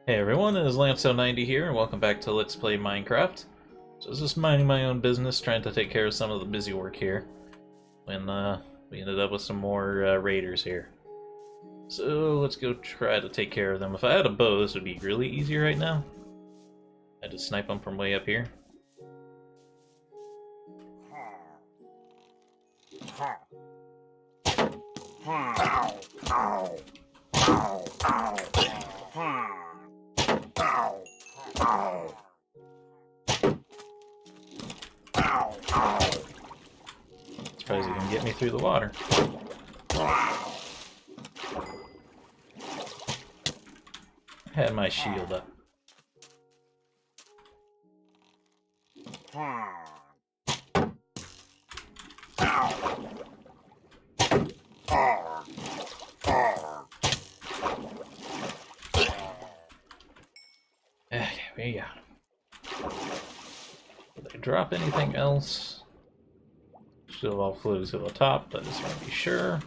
Hey everyone, it is Lanso90 here, and welcome back to Let's Play Minecraft. So I was just minding my own business, trying to take care of some of the busy work here, when we ended up with some more raiders here. So let's go try to take care of them. If I had a bow, this would be really easy right now. I just snipe them from way up here. Surprised you can get me through the water. I had my shield up. Okay, we got him. Did I drop anything else? Still all flew to the top, but I just want to be sure.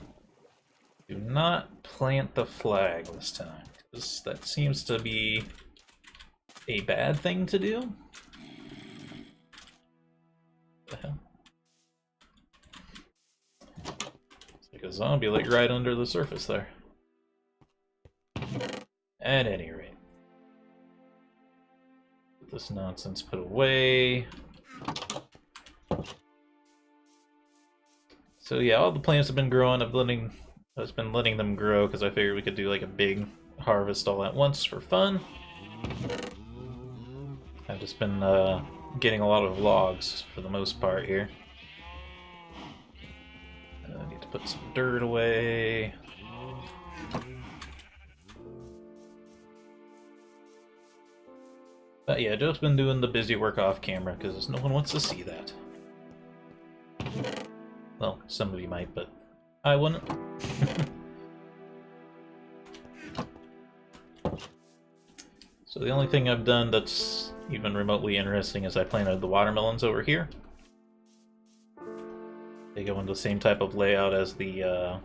Do not plant the flag this time, because that seems to be a bad thing to do. What the hell? It's like a zombie like right under the surface there. At any rate. Get this nonsense put away. So yeah, all the plants have been growing. I've been letting them grow because I figured we could do like a big harvest all at once for fun. I've just been getting a lot of logs for the most part here. I need to put some dirt away. But yeah, just been doing the busy work off camera because no one wants to see that. Well, some of you might, but I wouldn't. So the only thing I've done that's even remotely interesting is I planted the watermelons over here. They go into the same type of layout as the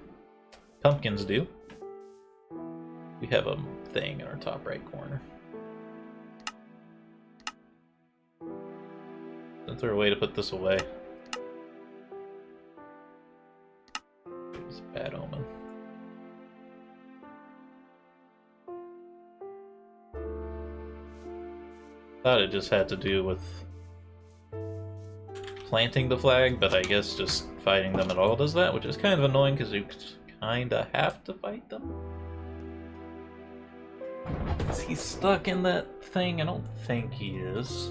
pumpkins do. We have a thing in our top right corner. Is there a way to put this away? It's a bad omen. Thought it just had to do with planting the flag, but I guess just fighting them at all does that, which is kind of annoying because you kinda have to fight them. Is he stuck in that thing? I don't think he is.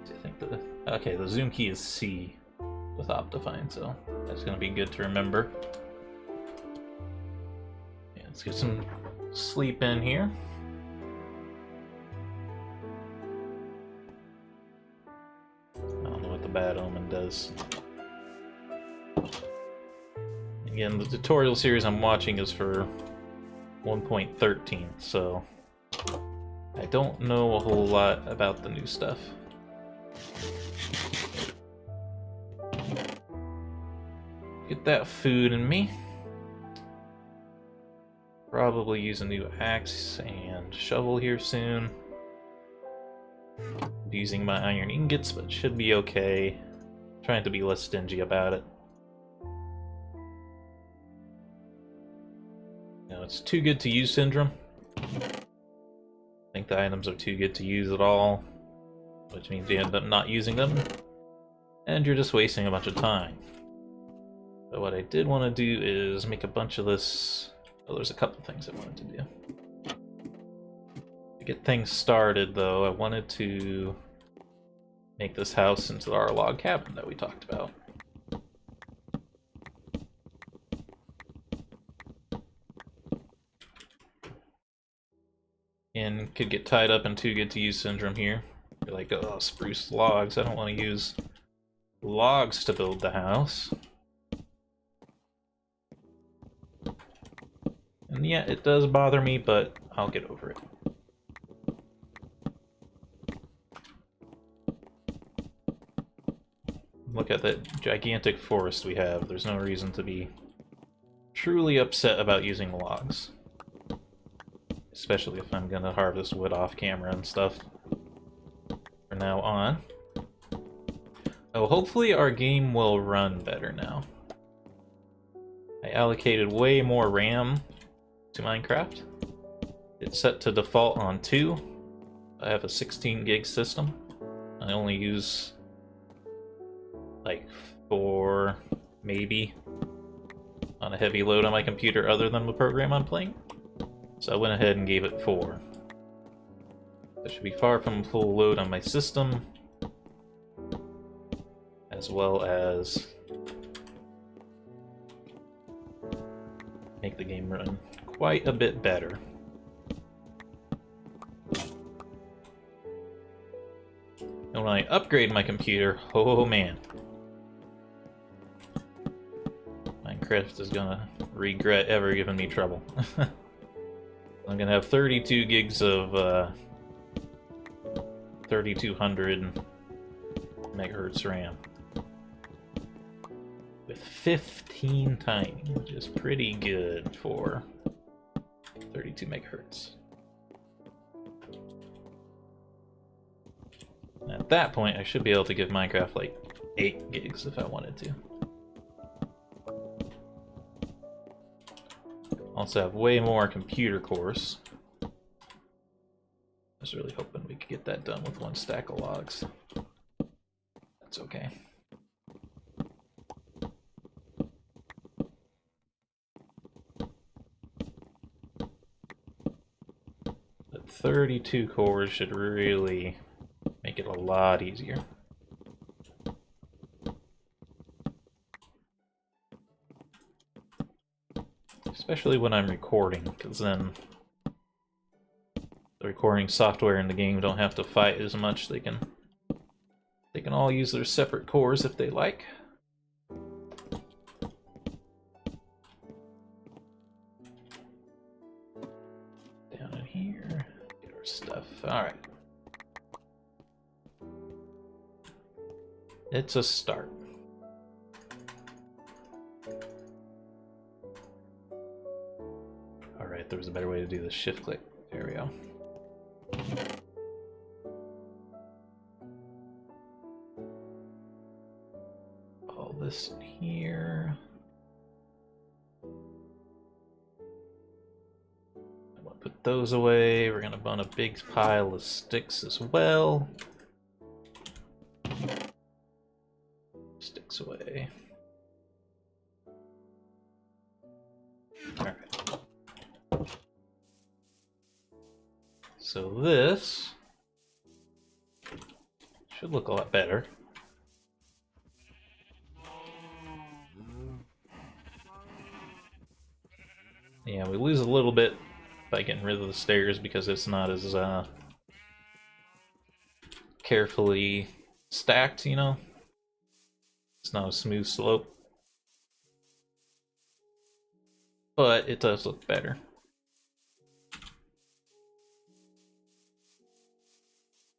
I think okay, the zoom key is C with Optifine, so that's gonna be good to remember. Yeah, let's get some sleep in here. I don't know what the bad omen does. Again, the tutorial series I'm watching is for 1.13, so I don't know a whole lot about the new stuff. Get that food in me. Probably use a new axe and shovel here soon. I'm using my iron ingots, but should be okay. Trying to be less stingy about it. You know, it's too good to use syndrome. I think the items are too good to use at all, which means you end up not using them, and you're just wasting a bunch of time. But what I did want to do is make a bunch of this. Oh, there's a couple things I wanted to do. To get things started, though, I wanted to make this house into our log cabin that we talked about. And could get tied up in too good to use syndrome here. You're like, oh, spruce logs. I don't want to use logs to build the house. And yeah, it does bother me, but I'll get over it. Look at that gigantic forest we have. There's no reason to be truly upset about using logs. especially if I'm gonna harvest wood off camera and stuff from now on. Oh, hopefully our game will run better now. I allocated way more RAM to Minecraft. It's set to default on 2. I have a 16 gig system. I only use like 4, maybe, on a heavy load on my computer other than the program I'm playing. So I went ahead and gave it 4. That should be far from full load on my system, as well as make the game run quite a bit better. And when I upgrade my computer, oh man, Minecraft is gonna regret ever giving me trouble. I'm gonna have 32 gigs of 3200 megahertz RAM with 15 timing, which is pretty good for 32 megahertz. At that point, I should be able to give Minecraft like 8 gigs if I wanted to. Also have way more computer cores. I was really hoping we could get that done with 1 stack of logs. That's okay. But 32 cores should really make it a lot easier. Especially when I'm recording, because then the recording software in the game don't have to fight as much. They can all use their separate cores if they like. Down in here, get our stuff. Alright. It's a start. Alright, there was a better way to do this. Shift click. There we go. All this in here. I'm gonna put those away. We're gonna burn a big pile of sticks as well. Sticks away. Alright. So this should look a lot better. Yeah, we lose a little bit by getting rid of the stairs because it's not as carefully stacked, you know? It's not a smooth slope. But it does look better.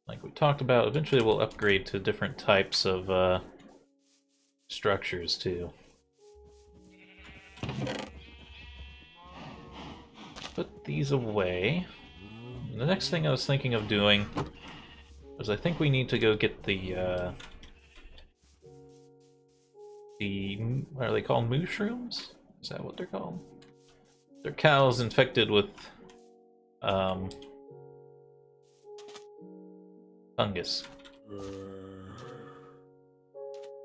Like we talked about, eventually we'll upgrade to different types of structures too. Put these away. And the next thing I was thinking of doing was I think we need to go get the what are they called? Mushrooms? Is that what they're called? They're cows infected with fungus.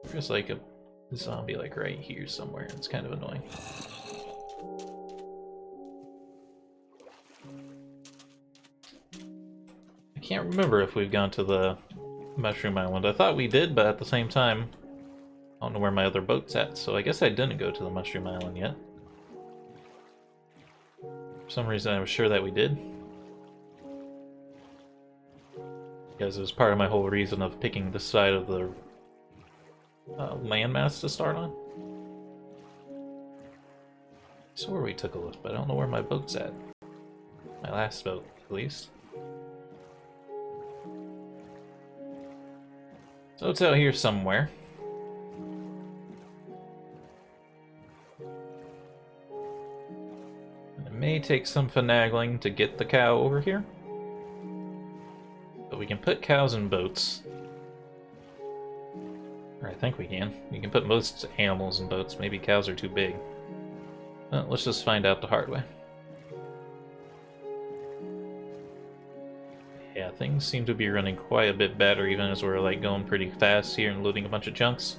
There's like a zombie like right here somewhere. It's kind of annoying. I can't remember if we've gone to the Mushroom Island. I thought we did, but at the same time, I don't know where my other boat's at, so I guess I didn't go to the Mushroom Island yet. For some reason I was sure that we did. Because it was part of my whole reason of picking this side of the landmass to start on. I swore we took a look, but I don't know where my boat's at. My last boat, at least. So it's out here somewhere. And it may take some finagling to get the cow over here. But we can put cows in boats. Or I think we can. We can put most animals in boats. Maybe cows are too big. Well, let's just find out the hard way. Yeah, things seem to be running quite a bit better, even as we're like going pretty fast here and looting a bunch of chunks.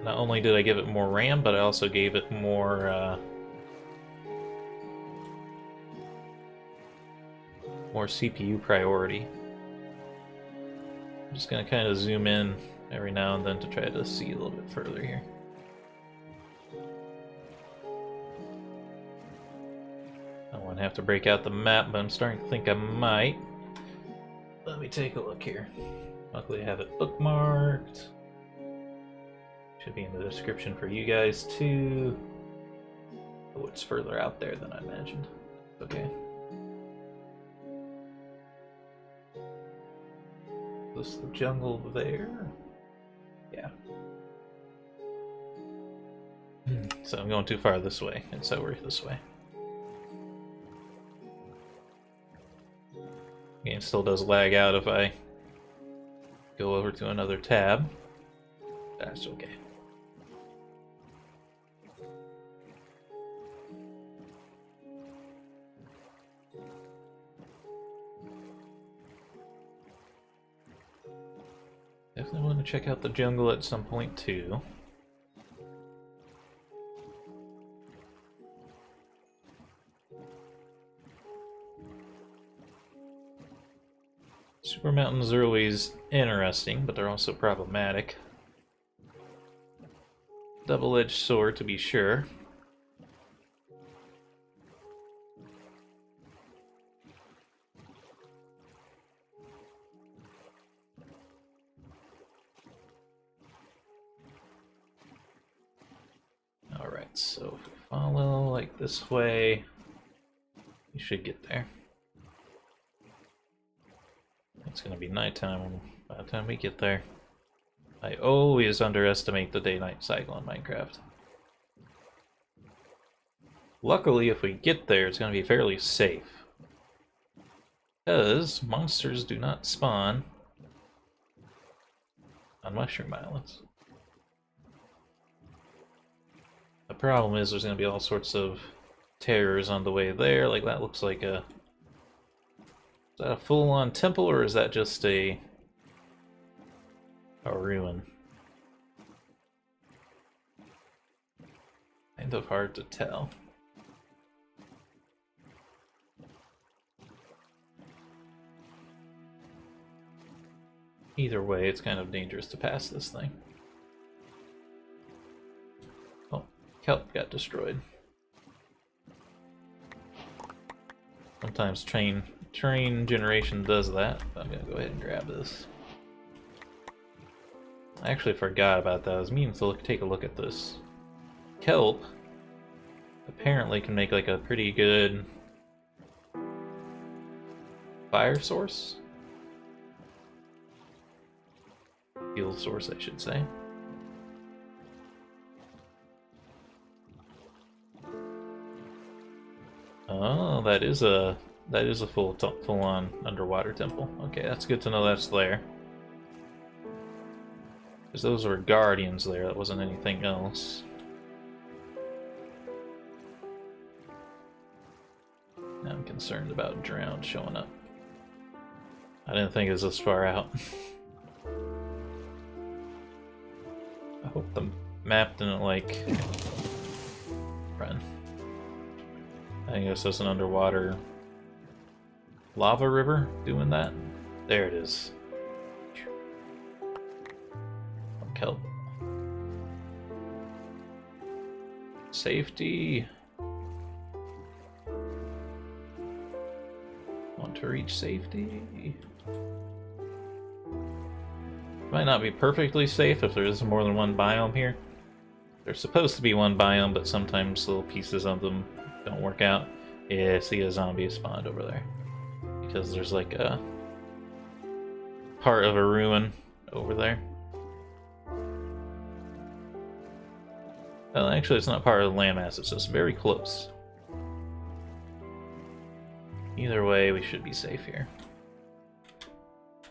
Not only did I give it more RAM, but I also gave it more CPU priority. I'm just gonna kind of zoom in every now and then to try to see a little bit further here. I don't want to have to break out the map, but I'm starting to think I might. Let me take a look here. Luckily I have it bookmarked. Should be in the description for you guys too. Oh, it's further out there than I imagined. Okay. Is this the jungle there? Yeah. So I'm going too far this way, and so we're this way. Game still does lag out if I go over to another tab. That's okay. Definitely want to check out the jungle at some point too. Super mountains are always interesting, but they're also problematic. Double-edged sword to be sure. Alright, so if we follow like this way, we should get there. It's gonna be nighttime by the time we get there. I always underestimate the day-night cycle in Minecraft. Luckily, if we get there, it's gonna be fairly safe. Because monsters do not spawn on Mushroom Islands. The problem is there's gonna be all sorts of terrors on the way there, like that looks like a... Is that a full-on temple, or is that just a ruin? Kind of hard to tell. Either way, it's kind of dangerous to pass this thing. Oh, kelp got destroyed. Sometimes train generation does that. I'm gonna go ahead and grab this. I actually forgot about that. I was meaning to take a look at this. Kelp apparently can make like a pretty good fire source. Fuel source, I should say. Oh, that is a full-on underwater temple. Okay, that's good to know that's there. Because those were guardians there, that wasn't anything else. Now I'm concerned about drowned showing up. I didn't think it was this far out. I hope the map didn't, like, run. I guess that's an underwater lava river doing that. There it is. Kelp. Safety. Want to reach safety. Might not be perfectly safe if there is more than one biome here. There's supposed to be one biome, but sometimes little pieces of them don't work out. Yeah, see a zombie spawned over there. Because there's like a part of a ruin over there. Well, actually, it's not part of the landmass, it's just very close. Either way, we should be safe here.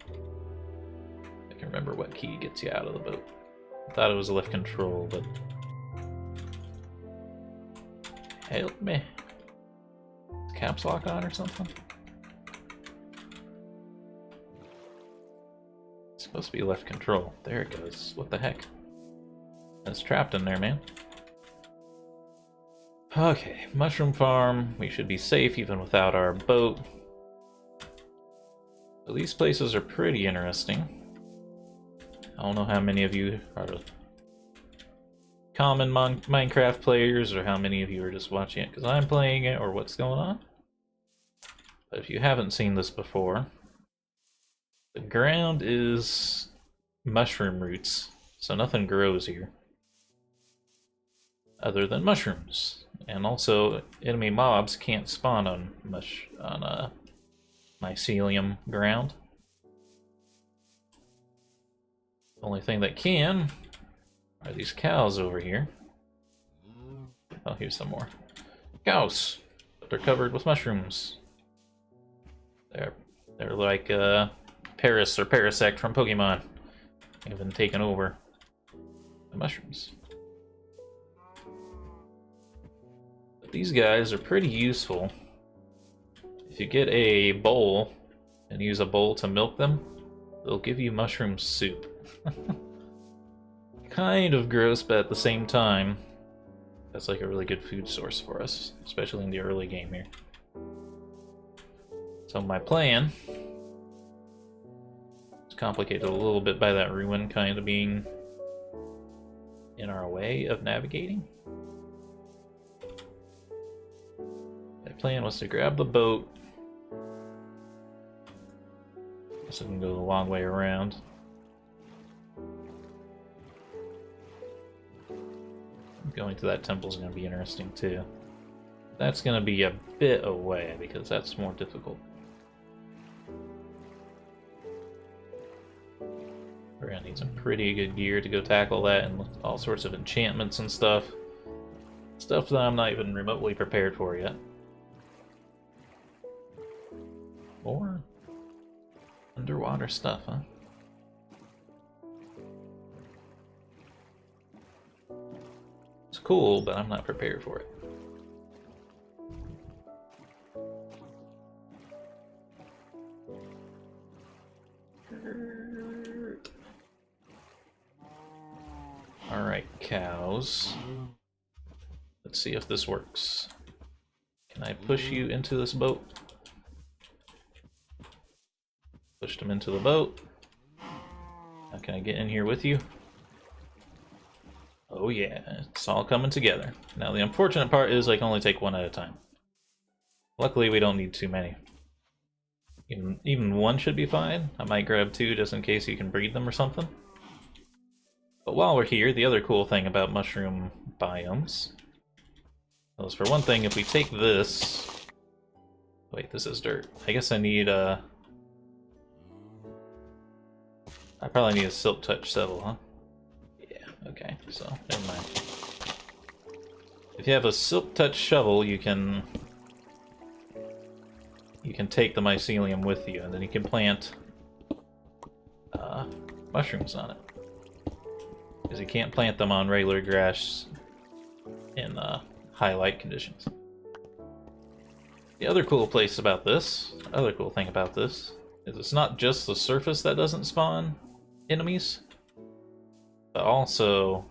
I can remember what key gets you out of the boat. I thought it was lift control, but... Help me. Is caps lock on or something? It's supposed to be left control. There it goes. What the heck? It's trapped in there, man. Okay, mushroom farm. We should be safe even without our boat. So these places are pretty interesting. I don't know how many of you are common Minecraft players or how many of you are just watching it because I'm playing it or what's going on. But if you haven't seen this before, the ground is mushroom roots, so nothing grows here other than mushrooms. And also, enemy mobs can't spawn on mycelium ground. The only thing that can are these cows over here. Oh, here's some more. Cows! But they're covered with mushrooms. They're like Paris or Parasect from Pokemon. They've been taken over by mushrooms. These guys are pretty useful. If you get a bowl and use a bowl to milk them, they'll give you mushroom soup. Kind of gross, but at the same time, that's like a really good food source for us, especially in the early game here. So my plan is complicated a little bit by that ruin kind of being in our way of navigating. Plan was to grab the boat so we can go the long way around. Going to that temple is going to be interesting too. That's going to be a bit away because that's more difficult. We're going to need some pretty good gear to go tackle that and all sorts of enchantments and stuff. Stuff that I'm not even remotely prepared for yet. More underwater stuff, huh? It's cool, but I'm not prepared for it. Alright, cows. Let's see if this works. Can I push you into this boat? Pushed him into the boat. Now can I get in here with you? Oh yeah, it's all coming together. Now the unfortunate part is I can only take one at a time. Luckily we don't need too many. Even one should be fine. I might grab two just in case you can breed them or something. But while we're here, the other cool thing about mushroom biomes is, for one thing, if we take this... Wait, this is dirt. I guess I need I probably need a silk touch shovel, huh? Yeah, okay, so never mind. If you have a silk touch shovel, you can take the mycelium with you, and then you can plant mushrooms on it. Because you can't plant them on regular grass in high light conditions. The other cool thing about this is it's not just the surface that doesn't spawn enemies, but also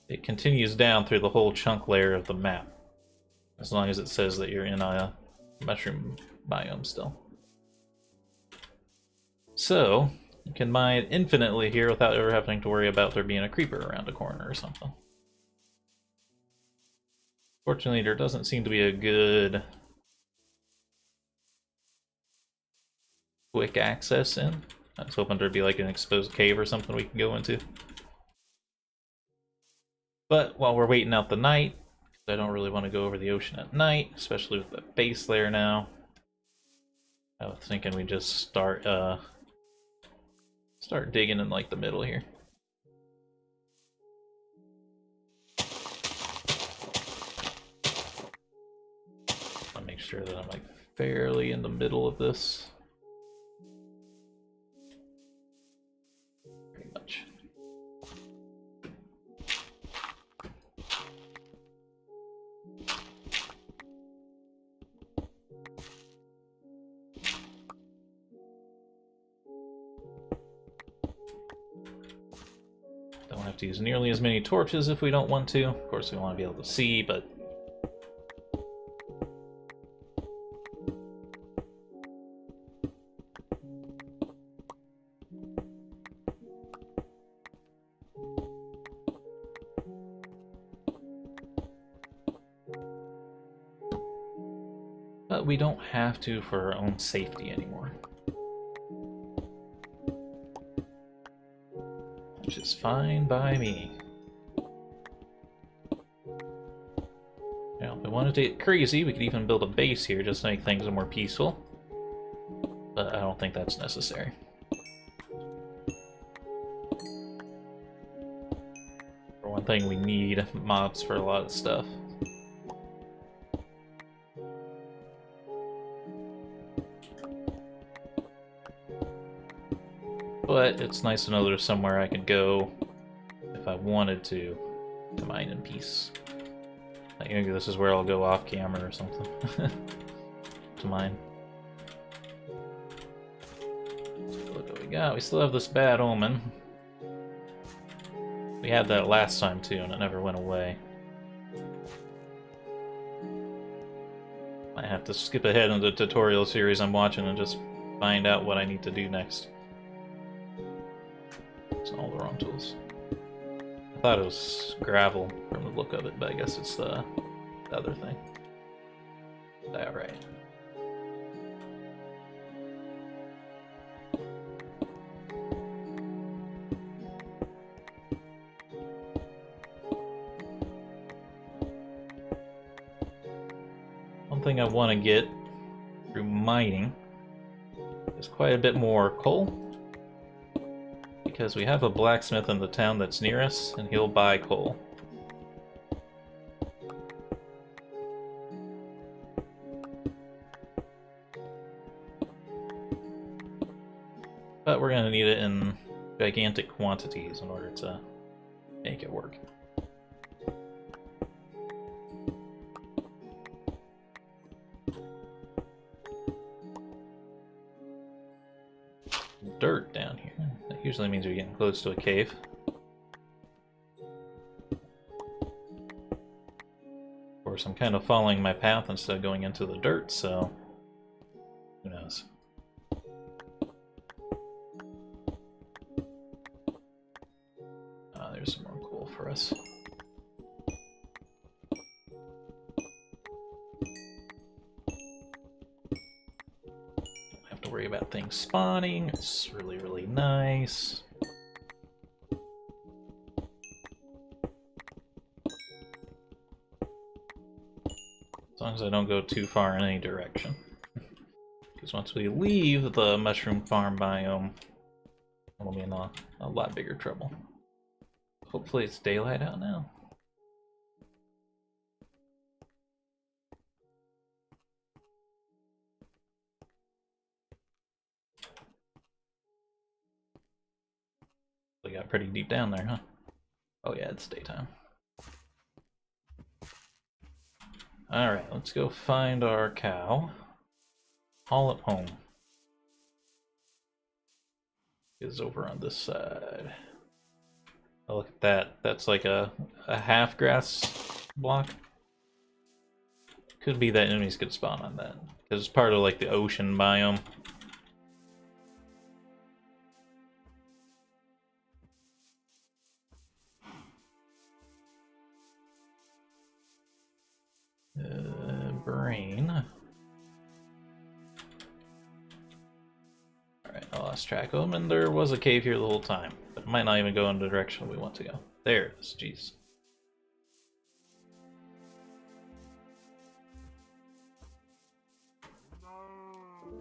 it continues down through the whole chunk layer of the map, as long as it says that you're in a mushroom biome still. So you can mine infinitely here without ever having to worry about there being a creeper around a corner or something. Fortunately, there doesn't seem to be a good quick access in. I was hoping there'd be like an exposed cave or something we can go into. But while we're waiting out the night, I don't really want to go over the ocean at night, especially with the base layer now. I was thinking we just start digging in like the middle here. I'll make sure that I'm like fairly in the middle of this. Pretty much. Don't have to use nearly as many torches if we don't want to. Of course, we want to be able to see, but we don't have to for our own safety anymore. Which is fine by me. Now, if we wanted to get crazy, we could even build a base here just to make things more peaceful. But I don't think that's necessary. For one thing, we need mobs for a lot of stuff. But it's nice to know there's somewhere I could go if I wanted to mine in peace. Like, maybe this is where I'll go off camera or something to mine. Let's look what we got. We still have this bad omen. We had that last time too, and it never went away. Might have to skip ahead in the tutorial series I'm watching and just find out what I need to do next. It's all the wrong tools. I thought it was gravel from the look of it, but I guess it's the other thing. Is that right? One thing I want to get through mining is quite a bit more coal. Because we have a blacksmith in the town that's near us, and he'll buy coal. But we're gonna need it in gigantic quantities in order to make it work. Dirt down here. That usually means we're getting close to a cave. Of course, I'm kind of following my path instead of going into the dirt, so who knows. There's some more coal for us. Worry about things spawning. It's really, really nice. As long as I don't go too far in any direction. Because once we leave the mushroom farm biome, we'll be in a lot bigger trouble. Hopefully it's daylight out now. We got pretty deep down there, huh? Oh yeah, it's daytime. Alright, let's go find our cow. Haul it home. It's over on this side. Oh, look at that. That's like a half grass block. Could be that enemies could spawn on that. Because it's part of like the ocean biome. Brain. Alright, I lost track of them, and there was a cave here the whole time. But it might not even go in the direction we want to go. There it is, jeez.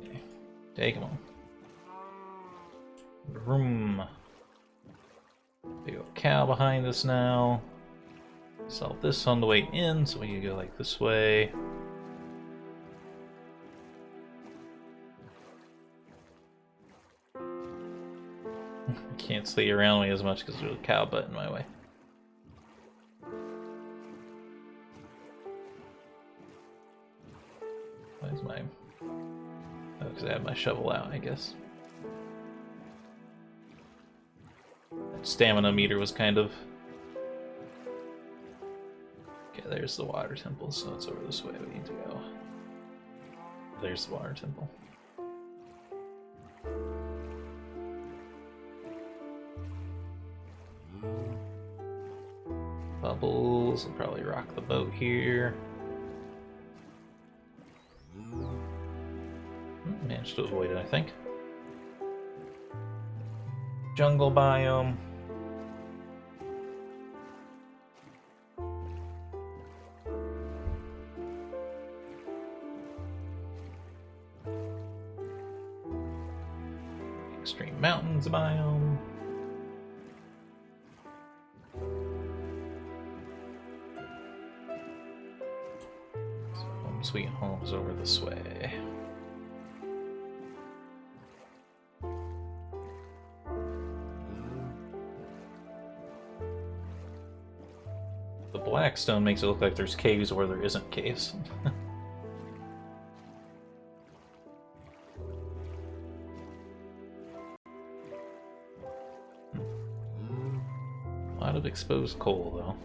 Okay. Take them on. Vroom. Big old cow behind us now. Sell this on the way in, so we can go like this way. I can't see around me as much because there's a cow butt in my way. Where's my... Oh, because I have my shovel out, I guess. That stamina meter was kind of... Okay, there's the water temple, so it's over this way we need to go. There's the water temple. Bubbles, I'll probably rock the boat here. Managed to avoid it, I think. Jungle biome. Extreme mountains biome. Home sweet home's over this way. The black stone makes it look like there's caves where there isn't caves. A lot of exposed coal, though.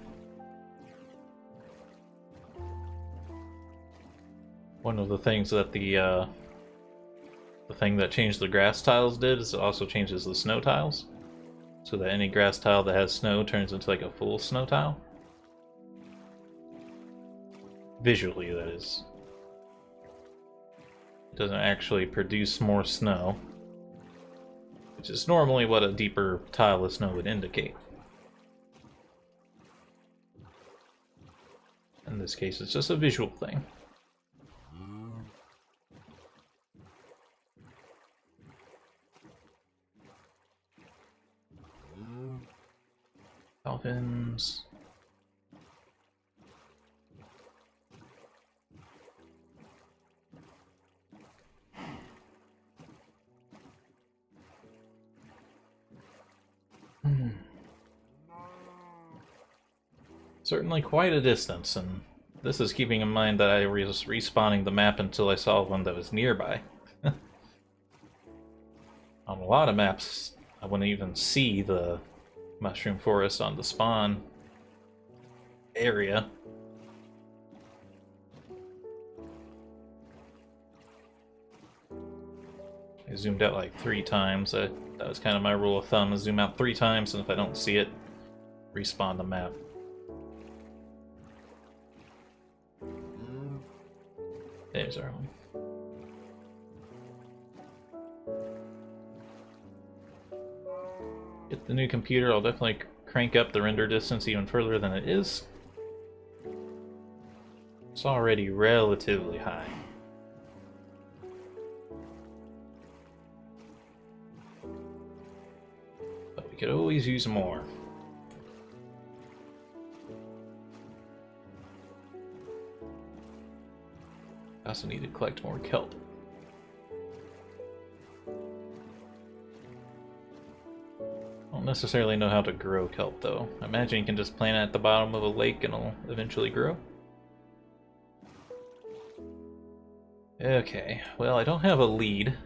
One of the things that the thing that changed the grass tiles did is it also changes the snow tiles, so that any grass tile that has snow turns into like a full snow tile. Visually, that is. It doesn't actually produce more snow, which is normally what a deeper tile of snow would indicate. In this case, it's just a visual thing. Dolphins. Certainly quite a distance, and this is keeping in mind that I was respawning the map until I saw one that was nearby. On a lot of maps, I wouldn't even see the mushroom forest on the spawn area. I zoomed out like 3 times. That was kind of my rule of thumb, is zoom out 3 times, and if I don't see it, respawn the map. There's our home. Get the new computer, I'll definitely crank up the render distance even further than it is. It's already relatively high. But we could always use more. I also need to collect more kelp. I don't necessarily know how to grow kelp, though. I imagine you can just plant it at the bottom of a lake and it'll eventually grow. Okay, well, I don't have a lead.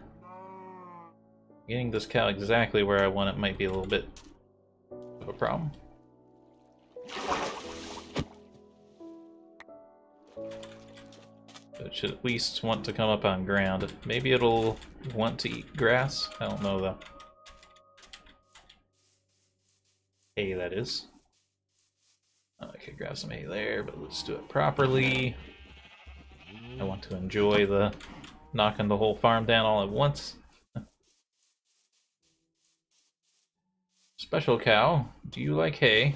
Getting this cow exactly where I want it might be a little bit of a problem. It should at least want to come up on ground. Maybe it'll want to eat grass. I don't know, though. Hay, that is. Oh, I could grab some hay there, but let's do it properly. I want to enjoy the knocking the whole farm down all at once. Special cow, do you like hay?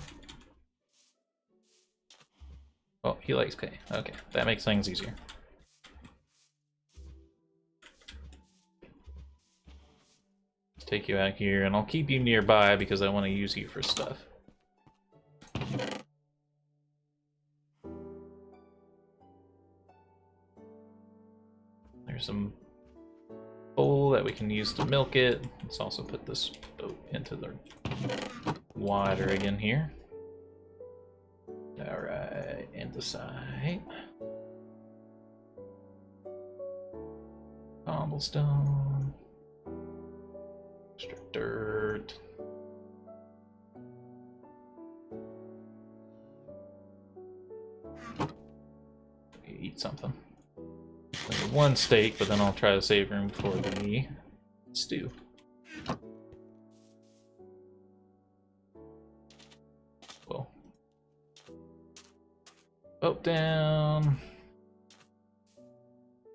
Oh, he likes hay. Okay, that makes things easier. take you out here, and I'll keep you nearby because I want to use you for stuff. There's some bowl that we can use to milk it. Let's also put this boat into the water again here. Alright, and the side. Cobblestone. Extra dirt. Eat something. One steak, but then I'll try to save room for the stew. Whoa. Boat down.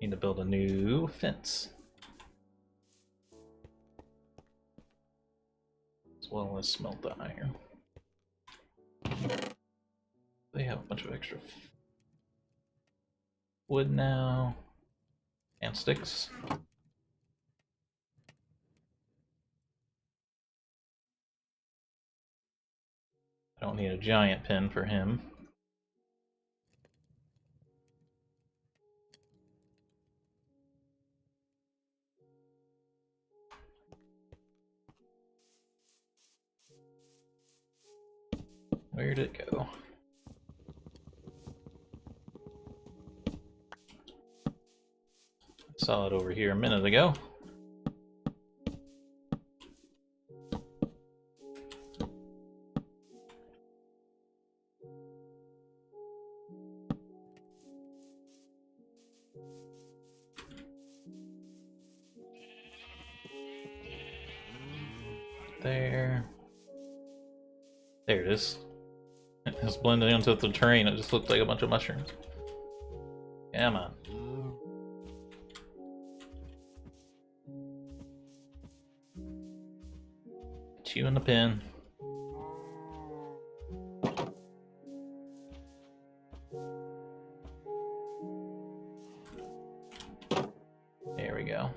Need to build a new fence. As well as smelt the iron. They have a bunch of extra wood now. And sticks. I don't need a giant pin for him. Where'd it go? Saw it over here a minute ago. There. There it is. It's blended into the terrain. It just looked like a bunch of mushrooms. Come on. Get you in the pen. There we go.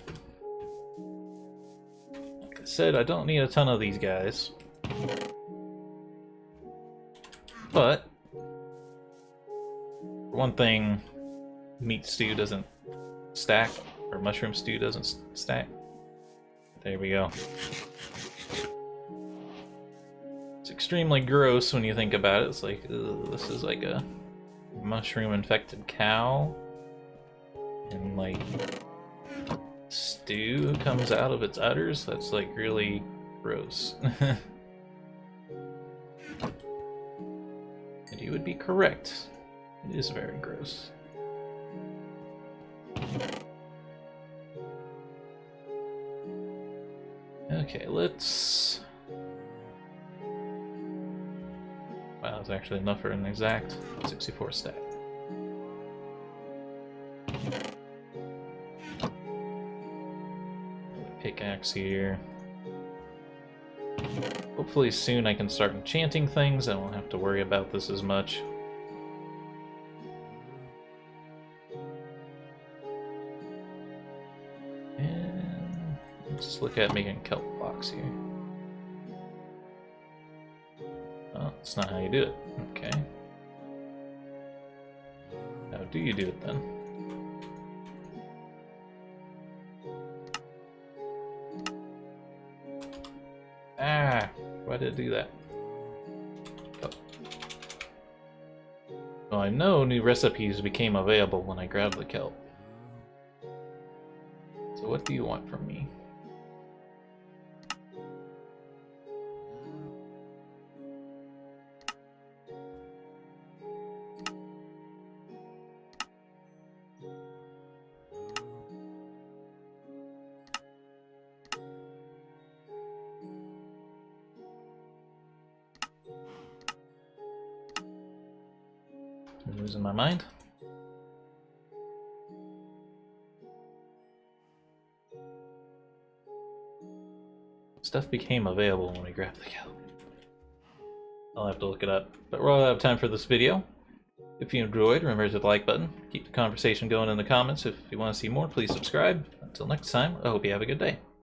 Like I said, I don't need a ton of these guys. But, for one thing, meat stew doesn't stack, or mushroom stew doesn't stack. There we go. It's extremely gross when you think about it. It's like, ugh, this is like a mushroom-infected cow. And like, stew comes out of its udders. That's like really gross. And you would be correct. It is very gross. Okay, let's... Wow, that's actually enough for an exact 64 stack. Pickaxe here. Hopefully soon I can start enchanting things. I won't have to worry about this as much. And let's just look at making kelp blocks here. Oh, that's not how you do it. Okay. How do you do it then? Ah! Why did it do that? Oh. Well, I know new recipes became available when I grabbed the kelp. So what do you want from me? I'm losing my mind. Stuff became available when we grabbed the kelp. I'll have to look it up. But we're all out of time for this video. If you enjoyed, remember to hit the like button. Keep the conversation going in the comments. If you want to see more, please subscribe. Until next time, I hope you have a good day.